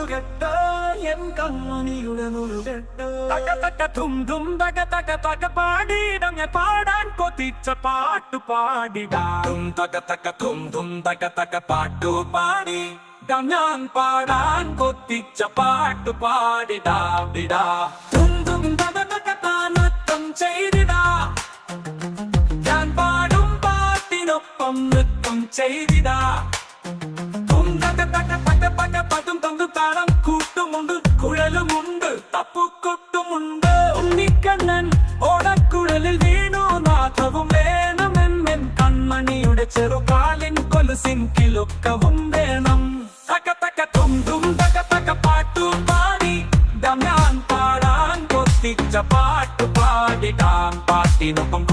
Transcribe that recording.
നുറുകെട്ട് N കൺമണിയുടെ നുറുകെട്ട് തക തക തും തും തക തക തക പാടിടം ഞാൻ പാടാൻ കൊതിച്ച പാട്ടു പാടിടാം തക തക തും തും തക തക പാട്ടു പാടി ഞാൻ പാടാൻ കൊതിച്ച പാട്ടു പാടിടാം തും തും തക തക താനത്തം ചെയ്തിടാ ഞാൻ പാടും പാട്ടിനൊപ്പം നൃത്തം ചെയ്തിടാ പതും തന്നു താളം കൂട്ടുമുണ്ട് കുഴലുമുണ്ട് തപ്പുകൊട്ടുമുണ്ട് ഉണ്ണിക്കണ്ണൻ ഓടക്കുഴലിൽ വീണു നാഥവും വേണമെന്നെൻ കൺമണിയുടെ ചെറുകാലിൻ കൊലുസിൻ കിലുക്കവും വേണം തക തക തും തും തക തക പാട്ടു പാടി ഞാൻ പാടാൻ കൊത്തിച്ച പാട്ടു പാടിടാം പാട്ടിനൊപ്പം